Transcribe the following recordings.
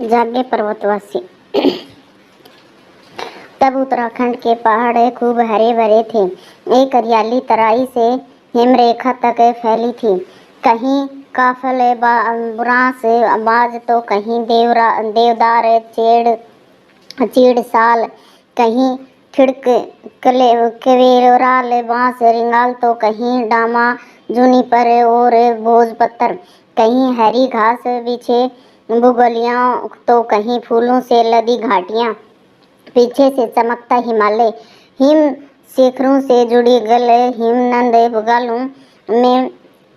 जागे पर्वतवासी। तब उत्तराखंड के पहाड़ खूब हरे भरे थे। एक हरियाली तराई से हिमरेखा तक फैली थी। कहीं काफले बुरांस आवाज तो कहीं देवदार चीड़ साल, कहीं खिड़क कवेराल बांस रिंगाल तो कहीं डामा जूनिपर और भोजपत्तर, कहीं हरी घास बिछे बुगलियां तो कहीं फूलों से लदी घाटियां। पीछे से चमकता हिमालय, हिम शिखरों से जुड़ी गल हिमनद बगालों में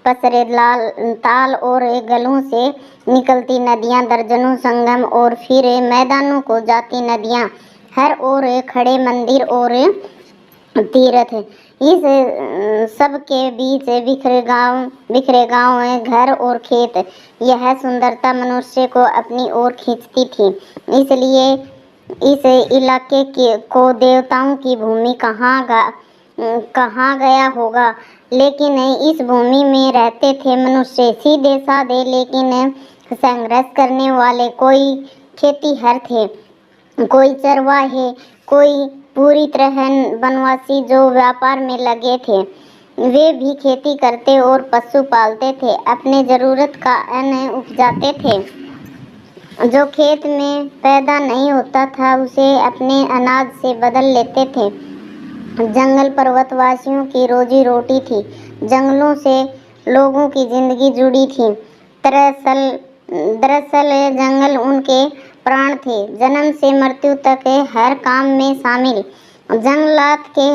पसरे लाल ताल और गलों से निकलती नदियां दर्जनों संगम और फिर मैदानों को जाती नदियां, हर ओर खड़े मंदिर और तीर्थ। इस सब के बीच बिखरे गांव घर और खेत। यह सुंदरता मनुष्य को अपनी ओर खींचती थी। इसलिए इस इलाके को देवताओं की भूमि कहा गया होगा। लेकिन इस भूमि में रहते थे मनुष्य, सीधे साधे लेकिन संघर्ष करने वाले। कोई खेतीहर थे, कोई चरवाहे, कोई पूरी तरह वनवासी जो व्यापार में लगे थे। वे भी खेती करते और पशु पालते थे, अपने जरूरत का अन्न उपजाते थे। जो खेत में पैदा नहीं होता था उसे अपने अनाज से बदल लेते थे। जंगल पर्वतवासियों की रोजी रोटी थी। जंगलों से लोगों की जिंदगी जुड़ी थी। दरअसल जंगल उनके प्राण थे, जन्म से मृत्यु तक हर काम में शामिल। जंगलात के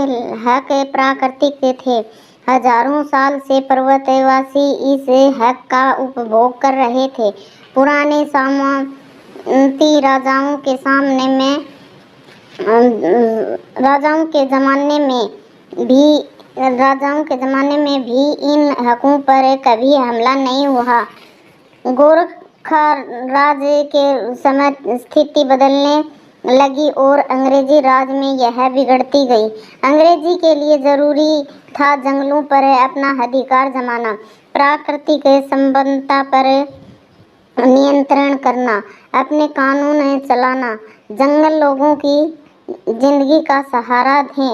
हक प्राकृतिक थे। हजारों साल से पर्वतवासी इस हक का उपभोग कर रहे थे। पुराने सामंती राजाओं के ज़माने में भी इन हकों पर कभी हमला नहीं हुआ। गोरखा राज के समय स्थिति बदलने लगी और अंग्रेजी राज में यह बिगड़ती गई। अंग्रेजी के लिए जरूरी था जंगलों पर अपना अधिकार जमाना, प्राकृतिक संपदा पर नियंत्रण करना, अपने कानून चलाना। जंगल लोगों की जिंदगी का सहारा थे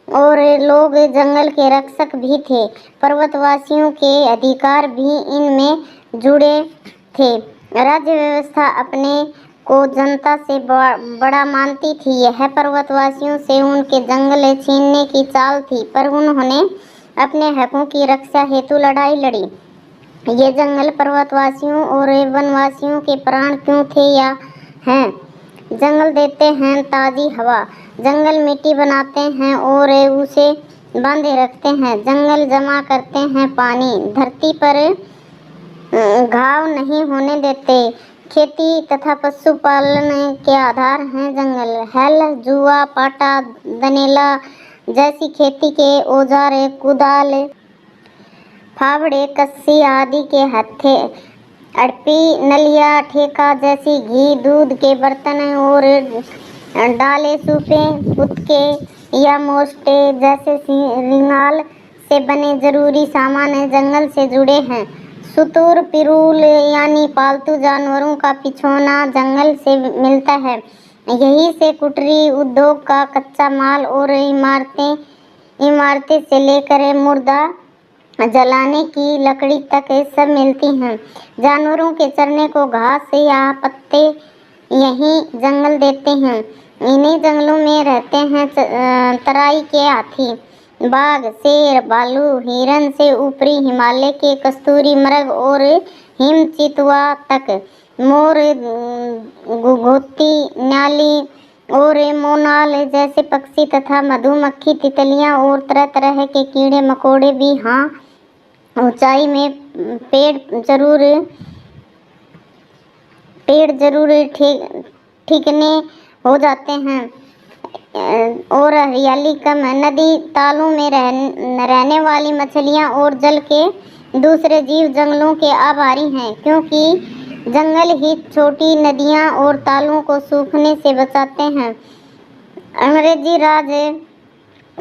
और लोग जंगल के रक्षक भी थे। पर्वतवासियों के अधिकार भी इनमें जुड़े थे। राज्य व्यवस्था अपने को जनता से बड़ा मानती थी। यह पर्वतवासियों से उनके जंगल छीनने की चाल थी, पर उन्होंने अपने हकों की रक्षा हेतु लड़ाई लड़ी। ये जंगल पर्वतवासियों और वनवासियों के प्राण क्यों थे या हैं? जंगल देते हैं ताजी हवा, जंगल मिट्टी बनाते हैं और उसे बांधे रखते हैं। जंगल जमा करते हैं पानी, धरती पर घाव नहीं होने देते। खेती तथा पशुपालन के आधार हैं जंगल। हल, जुआ, पाटा, दनेला जैसी खेती के औजार, कुदाल, फावड़े, कस्सी आदि के हत्थे, अड़पी, नलिया, ठेका जैसी घी दूध के बर्तन और डाले, सूपे, पुतके या मोस्टे जैसे रिंगाल से बने जरूरी सामान जंगल से जुड़े हैं। सुतुर पिरूल यानी पालतू जानवरों का पिछौना जंगल से मिलता है। यहीं से कुटीर उद्योग का कच्चा माल और इमारतें से लेकर मुर्दा जलाने की लकड़ी तक सब मिलती हैं। जानवरों के चरने को घास या पत्ते यही जंगल देते हैं। इन्हीं जंगलों में रहते हैं तराई के हाथी, बाघ, शेर, भालू, हिरण से ऊपरी हिमालय के कस्तूरी मृग और हिम चितुआ तक, मोर, घुघुती, न्याली और मोनाल जैसे पक्षी तथा मधुमक्खी, तितलियां और तरह तरह के कीड़े मकोड़े भी। हाँ, ऊंचाई में पेड़ जरूर ठीकने हो जाते हैं और हरियाली कम है। नदी तालों में रहने वाली मछलियां और जल के दूसरे जीव जंगलों के आभारी हैं, क्योंकि जंगल ही छोटी नदियां और तालों को सूखने से बचाते हैं। अंग्रेजी राज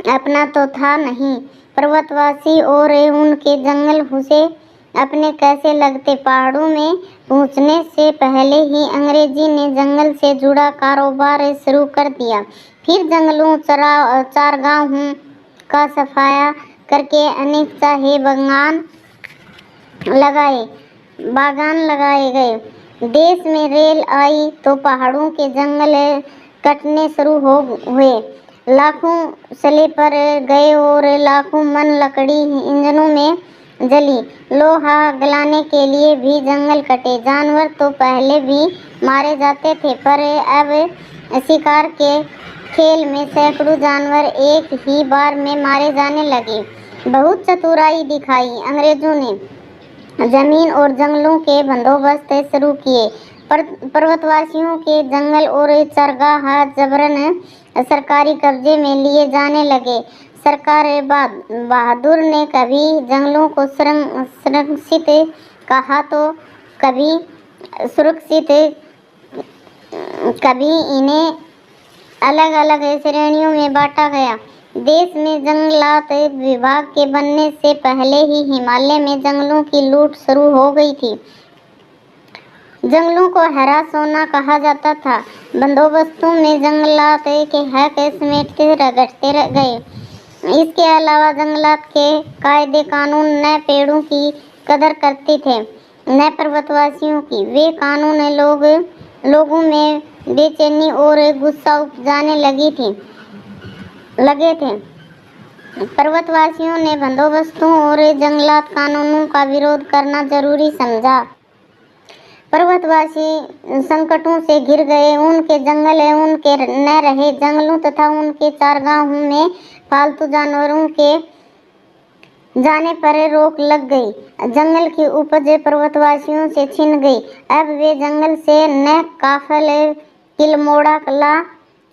अपना तो था नहीं। पर्वतवासी और उनके जंगल उसे अपने कैसे लगते। पहाड़ों में पहुंचने से पहले ही अंग्रेजी ने जंगल से जुड़ा कारोबार शुरू कर दिया। फिर जंगलों चारगाहों का सफाया करके अनेक चाहे बागान लगाए गए। देश में रेल आई तो पहाड़ों के जंगल कटने शुरू हुए। लाखों सले पर गए और लाखों मन लकड़ी इंजनों में जली। लोहा गलाने के लिए भी जंगल कटे। जानवर तो पहले भी मारे जाते थे, पर अब शिकार के खेल में सैकड़ों जानवर एक ही बार में मारे जाने लगे। बहुत चतुराई दिखाई अंग्रेजों ने। जमीन और जंगलों के बंदोबस्त शुरू किए। पर्वतवासियों के जंगल और चरगाह जबरन सरकारी कब्जे में लिए जाने लगे। सरकार बहादुर ने कभी जंगलों को संरक्षित कहा तो कभी सुरक्षित, कभी इन्हें अलग अलग श्रेणियों में बांटा गया। देश में जंगलात विभाग के बनने से पहले ही हिमालय में जंगलों की लूट शुरू हो गई थी। जंगलों को हरा सोना कहा जाता था। बंदोबस्तों में जंगलात के हक समेटते रगड़ते गए। इसके अलावा जंगलात के कायदे कानून न पेड़ों की कदर करते थे न पर्वतवासियों की। वे कानून लोगों में बेचैनी और गुस्सा उपजाने लगे थे। पर्वतवासियों ने बंदोबस्तों और जंगलात कानूनों का विरोध करना जरूरी समझा। पर्वतवासी संकटों से घिर गए। उनके जंगल उनके न रहे। जंगलों तथा उनके चारगाहों में पालतू जानवरों के जाने पर रोक लग गई। जंगल की उपज पर्वतवासियों से छिन गई। अब वे जंगल से न काफल किलमोड़ा ला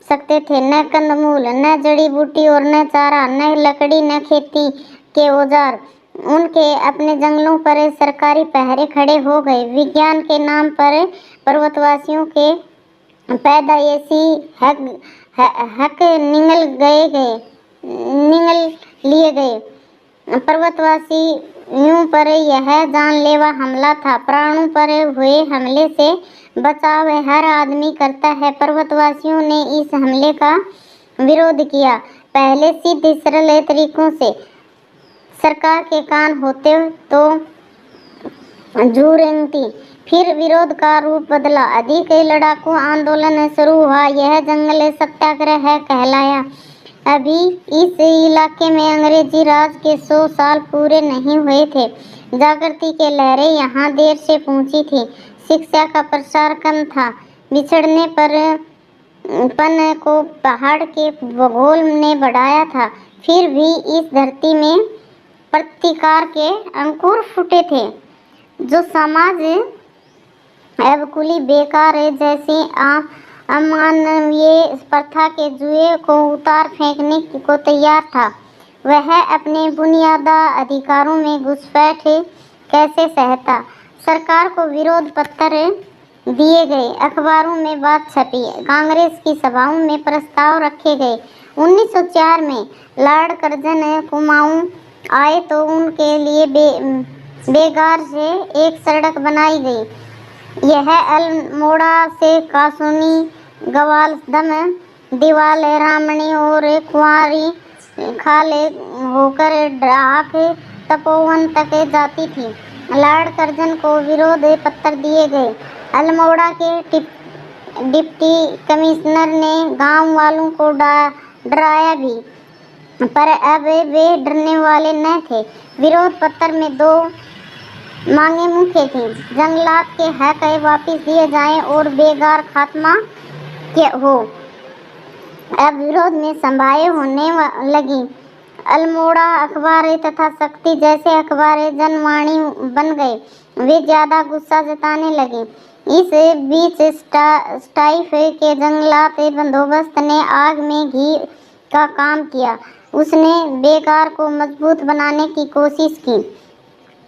सकते थे, न कंदमूल, न जड़ी बूटी और न चारा, न लकड़ी, न खेती के औजार। उनके अपने जंगलों पर सरकारी पहरे खड़े हो गए। विज्ञान के नाम पर पर्वतवासियों के पैदाइशी हक निगल लिए गए। पर्वतवासियों पर यह जानलेवा हमला था। प्राणों पर हुए हमले से बचाव हर आदमी करता है। पर्वतवासियों ने इस हमले का विरोध किया। पहले सीधे सरल तरीकों से सरकार के कान होते तो झूरेंगती। फिर विरोध का रूप बदला। अधिक लड़ाकू आंदोलन शुरू हुआ। यह जंगल सत्याग्रह कहलाया। अभी इस इलाके में अंग्रेजी राज के 100 साल पूरे नहीं हुए थे। जागृति की लहरें यहाँ देर से पहुंची थी। शिक्षा का प्रसार कम था। बिछड़ने पर पन को पहाड़ के भूगोल ने बढ़ाया था। फिर भी इस धरती में प्रतिकार के अंकुर फूटे थे। जो समाज अब कुली बेकार जैसी अमानवीय प्रथा के जुए को उतार फेंकने को तैयार था, वह अपने बुनियादी अधिकारों में घुसपैठ कैसे सहता। सरकार को विरोध पत्र दिए गए। अखबारों में बात छपी। कांग्रेस की सभाओं में प्रस्ताव रखे गए। 1904 में लॉर्ड कर्जन कुमाऊं आए तो उनके लिए बेगार से एक सड़क बनाई गई। यह अल्मोड़ा से कासुनी, ग्वालदम, दीवाल, रामणी और कुंवारी खाल होकर डाक तपोवन तक जाती थी। लॉर्ड कर्जन को विरोध पत्र दिए गए। अल्मोड़ा के डिप्टी कमिश्नर ने गांव वालों को डराया भी, पर अब वे डरने वाले न थे। विरोध पत्र में 2 मांगे मुख्य थीं। जंगलात के हक वापिस दिए जाएं और बेगार खात्मा हो। अब विरोध में सभाएं होने लगी। अल्मोड़ा अखबार तथा शक्ति जैसे अखबार जनवाणी बन गए। वे ज्यादा गुस्सा जताने लगे। इस बीच स्टाइफ के जंगलात बंदोबस्त ने आग में घी का काम किया। उसने बेगार को मजबूत बनाने की कोशिश की।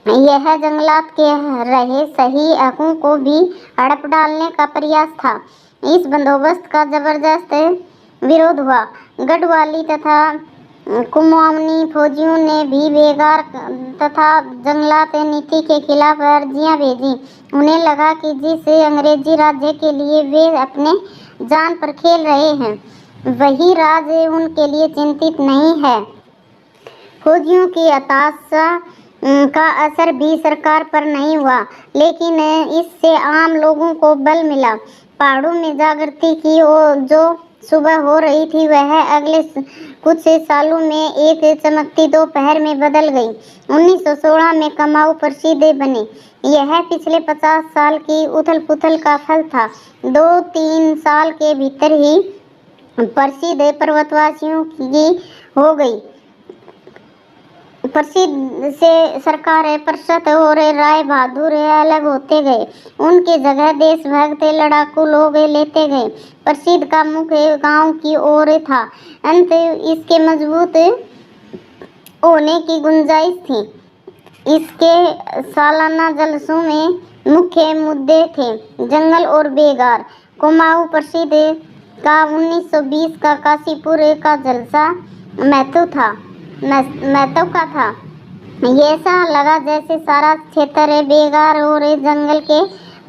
यह जंगलात के रहे सही हकों को भी हड़प डालने का प्रयास था। इस बंदोबस्त का जबरदस्त विरोध हुआ। गढ़वाली तथा कुमाऊनी फौजियों ने भी बेगार तथा जंगलात नीति के खिलाफ अर्जियां भेजी। उन्हें लगा कि जिस अंग्रेजी राज्य के लिए वे अपने जान पर खेल रहे हैं, वही राज्य उनके लिए चिंतित नहीं है। फौजियों की हताशा का असर भी सरकार पर नहीं हुआ, लेकिन इससे आम लोगों को बल मिला। पहाड़ों में जागृति की जो सुबह हो रही थी, वह अगले कुछ सालों में एक चमकती दोपहर में बदल गई। 1916 में कुमाऊं प्रसिद्ध बने। यह पिछले 50 साल की उथल-पुथल का फल था। 2-3 साल के भीतर ही प्रसिद्ध पर्वतवासियों की हो गई। प्रसिद्ध से सरकार प्रसन्न और राय बहादुर अलग होते गए। उनके जगह देशभक्त लड़ाकू लोग लेते गए। प्रसिद्ध का मुख गांव की ओर था। अंत इसके मजबूत होने की गुंजाइश थी। इसके सालाना जलसों में मुख्य मुद्दे थे जंगल और बेगार। कुमाऊं प्रसिद्ध का 1920 का काशीपुर का जलसा महत्व का था। ऐसा लगा जैसे सारा क्षेत्र बेगार और जंगल के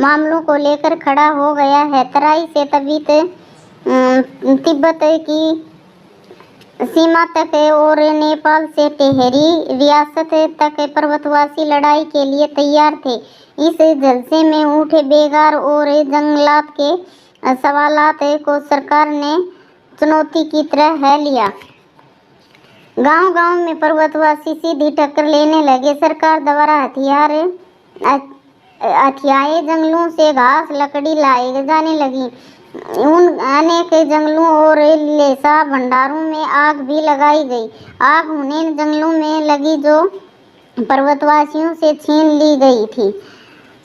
मामलों को लेकर खड़ा हो गया है। तराई से तिब्बत की सीमा तक और नेपाल से टेहरी रियासत तक पर्वतवासी लड़ाई के लिए तैयार थे। इस जलसे में उठे बेगार और जंगलात के सवालात को सरकार ने चुनौती की तरह लिया। गांव-गांव में पर्वतवासी सीधी टक्कर लेने लगे। सरकार द्वारा हथियाए जंगलों से घास लकड़ी लाई जाने लगी। उन अनेक जंगलों और लेसा भंडारों में आग भी लगाई गई। आग उन्हें जंगलों में लगी जो पर्वतवासियों से छीन ली गई थी।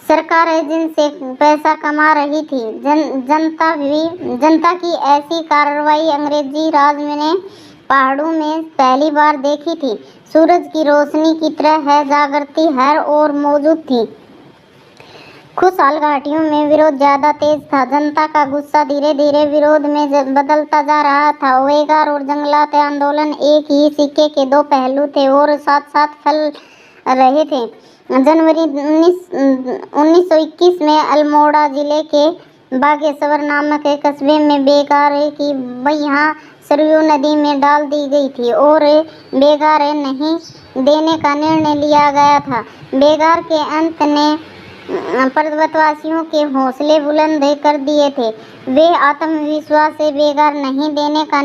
सरकार जिनसे पैसा कमा रही थी, जनता की ऐसी कार्रवाई अंग्रेजी राज ने पहाड़ों में पहली बार देखी थी। सूरज की रोशनी की तरह जागृति हर ओर मौजूद थी। खुशहाल घाटियों में विरोध ज्यादा तेज था। जनता का गुस्सा धीरे धीरे विरोध में बदलता जा रहा था। बेगार और जंगलात आंदोलन एक ही सिक्के के दो पहलू थे और साथ साथ फैल रहे थे। जनवरी 1921 में अल्मोड़ा जिले के बागेश्वर नामक कस्बे में बेगार की बहियां सरयू नदी में डाल दी गई थी और बेगार नहीं देने का निर्णय लिया गया था। बेगार के अंत ने पर्वतवासियों के हौसले बुलंद कर दिए थे। वे आत्मविश्वास से बेगार नहीं देने का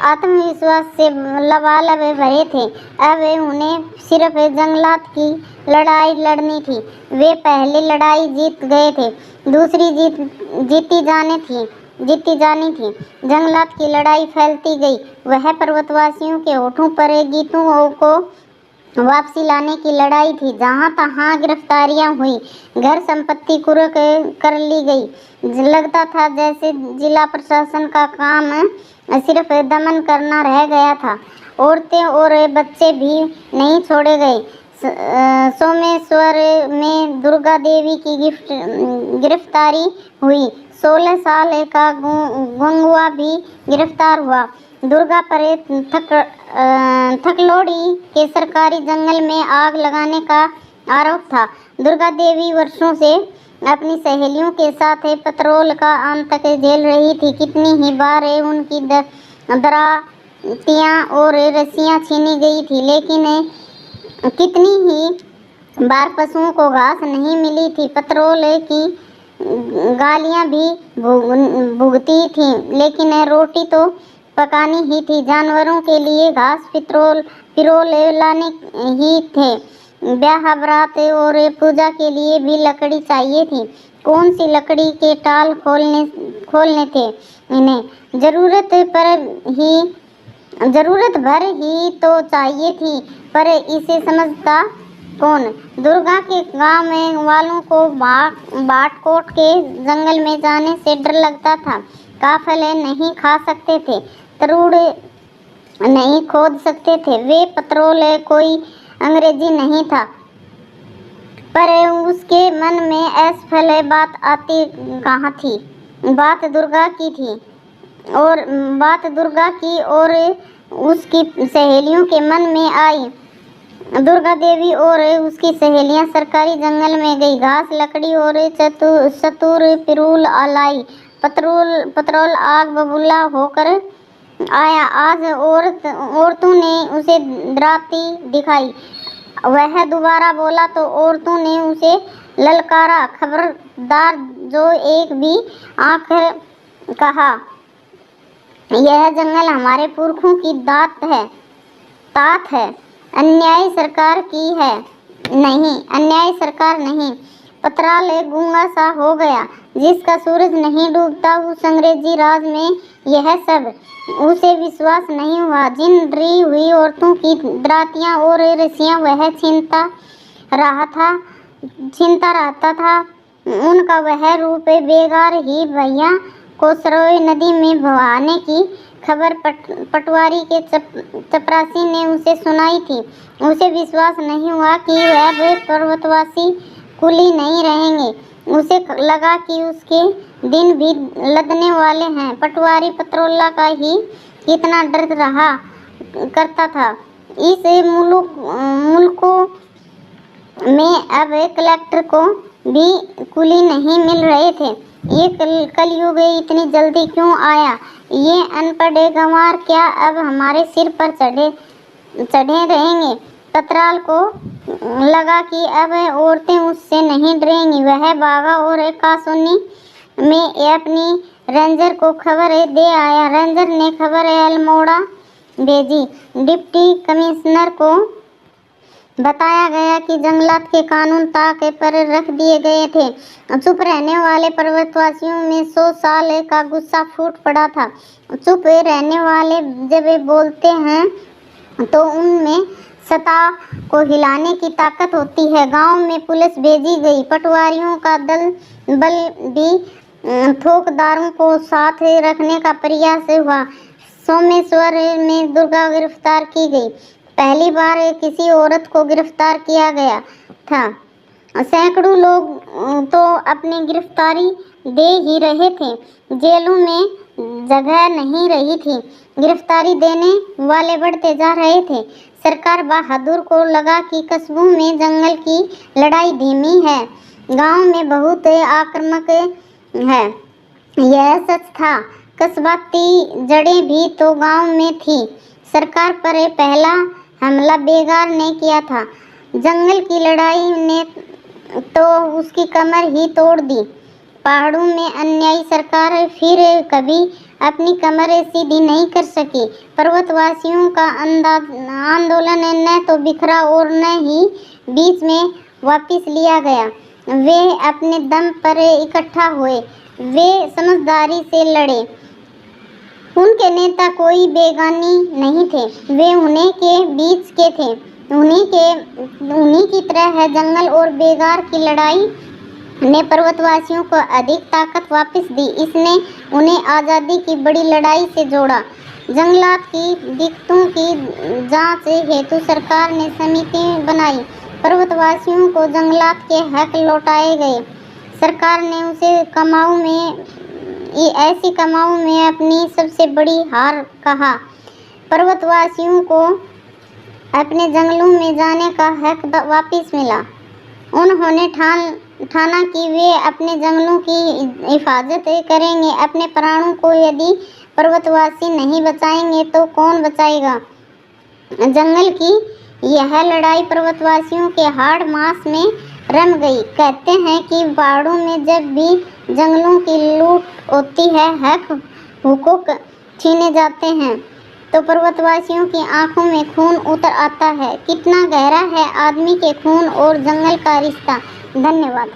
आत्मविश्वास से लबालब भरे थे। अब उन्हें सिर्फ जंगलात की लड़ाई लड़नी थी। वे पहली लड़ाई जीत गए थे, दूसरी जीती जानी थी। जंगलात की लड़ाई फैलती गई। वह पर्वतवासियों के होठों पर गीतों को वापसी लाने की लड़ाई थी। जहाँ तहाँ गिरफ्तारियां हुई, घर संपत्ति कुर्क कर ली गई। लगता था जैसे जिला प्रशासन का काम सिर्फ दमन करना रह गया था। औरतें और बच्चे भी नहीं छोड़े गए। सोमेश्वर में दुर्गा देवी की गिरफ्तारी हुई। 16 साल का गंगुआ भी गिरफ्तार हुआ। दुर्गा पर थकलोड़ी के सरकारी जंगल में आग लगाने का आरोप था। दुर्गा देवी वर्षों से अपनी सहेलियों के साथ पेट्रोल का आतंक झेल रही थी। कितनी ही बार उनकी दरातियां और रस्सियां छीनी गई थी, लेकिन कितनी ही बार पशुओं को घास नहीं मिली थी। पेट्रोल की गालियां भी भुगती थी, लेकिन रोटी तो पकानी ही थी। जानवरों के लिए घास पिरोल लाने ही थे। ब्याह बारात और पूजा के लिए भी लकड़ी चाहिए थी। कौन सी लकड़ी के टाल खोलने थे इन्हें? जरूरत भर ही तो चाहिए थी, पर इसे समझता कौन? दुर्गा के गांव में वालों को बाटकोट के जंगल में जाने से डर लगता था। काफले नहीं खा सकते थे, तरुड़ नहीं खोद सकते थे। वे पेट्रोल कोई अंग्रेजी नहीं था, पर उसके मन में असफल बात आती कहाँ थी? बात दुर्गा की थी। और बात दुर्गा की और उसकी सहेलियों के मन में आई। दुर्गा देवी और उसकी सहेलियां सरकारी जंगल में गई। घास, लकड़ी और चतुर पिरूल लाई। पतरोल आग बबूला होकर आया। आज औरतों ने उसे डराती दिखाई। वह दोबारा बोला तो औरतों ने उसे ललकारा। खबरदार, जो एक भी आंख कहा। यह जंगल हमारे पुरखों की तात है, अन्याय सरकार की है नहीं, अन्याय सरकार नहीं। पतराल गूंगा सा हो गया। जिसका सूरज नहीं डूबता उस अंग्रेजी राज में यह सब उसे विश्वास नहीं हुआ। जिन डरी हुई औरतों की डरातियां और रस्सियां वह छीनता रहता था, उनका वह रूप बेगार ही भैया को सरोई नदी में बहाने की खबर पटवारी के चपरासी ने उसे सुनाई थी। उसे विश्वास नहीं हुआ कि वे पर्वतवासी कुली नहीं रहेंगे। उसे लगा कि उसके दिन भी लदने वाले हैं। पटवारी पत्रोला का ही कितना डर रहा करता था। इस मुल्कों में अब कलेक्टर को भी कुली नहीं मिल रहे थे। ये कलयुग इतनी जल्दी क्यों आया? ये अनपढ़ गंवार क्या अब हमारे सिर पर चढ़े रहेंगे? पतराल को लगा कि अब औरतें उससे नहीं डरेंगी। वह भागा और कासोनी में अपनी रेंजर को खबर दे आया। रेंजर ने खबर अल्मोड़ा भेजी। डिप्टी कमिश्नर को बताया गया कि जंगलात के कानून ताके पर रख दिए गए थे। चुप रहने वाले पर्वतवासियों में 100 साल का गुस्सा फूट पड़ा था। चुप रहने वाले जब बोलते हैं तो उनमें सत्ता को हिलाने की ताकत होती है। गांव में पुलिस भेजी गई। पटवारियों का बल भी थोकदारों को साथ रखने का प्रयास हुआ। सोमेश्वर में दुर्गा गिरफ्तार की गई। पहली बार किसी औरत को गिरफ्तार किया गया था। सैकड़ों लोग तो अपनी गिरफ्तारी दे ही रहे थे। जेलों में जगह नहीं रही थी। गिरफ्तारी देने वाले बढ़ते जा रहे थे। सरकार बहादुर को लगा कि कस्बों में जंगल की लड़ाई धीमी है, गांव में बहुत आक्रामक है। यह सच था। कस्बाती जड़ें भी तो गांव में थी। सरकार पर पहला हमला बेगार ने किया था। जंगल की लड़ाई ने तो उसकी कमर ही तोड़ दी। पहाड़ों में अन्यायी सरकार फिर कभी अपनी कमर सीधी नहीं कर सकी। पर्वतवासियों का आंदोलन न तो बिखरा और न ही बीच में वापस लिया गया। वे अपने दम पर इकट्ठा हुए। वे समझदारी से लड़े। उनके नेता कोई बेगानी नहीं थे। वे उन्हीं के बीच के थे। उन्हीं की तरह है। जंगल और बेगार की लड़ाई ने पर्वतवासियों को अधिक ताकत वापस दी। इसने उन्हें आज़ादी की बड़ी लड़ाई से जोड़ा। जंगलात की दिक्कतों की जांच हेतु सरकार ने समिति बनाई। पर्वतवासियों को जंगलात के हक लौटाए गए। सरकार ने उसे ऐसी कमाऊ में अपनी सबसे बड़ी हार कहा। पर्वतवासियों को अपने जंगलों में जाने का हक वापस मिला। उन्होंने ठाना कि वे अपने जंगलों की हिफाजत करेंगे। अपने प्राणों को यदि पर्वतवासी नहीं बचाएंगे तो कौन बचाएगा? जंगल की यह लड़ाई पर्वतवासियों के हाड़ मांस में रम गई। कहते हैं कि पहाड़ों में जब भी जंगलों की लूट होती है, हुकूक छीने जाते हैं, तो पर्वतवासियों की आंखों में खून उतर आता है। कितना गहरा है आदमी के खून और जंगल का रिश्ता। धन्यवाद।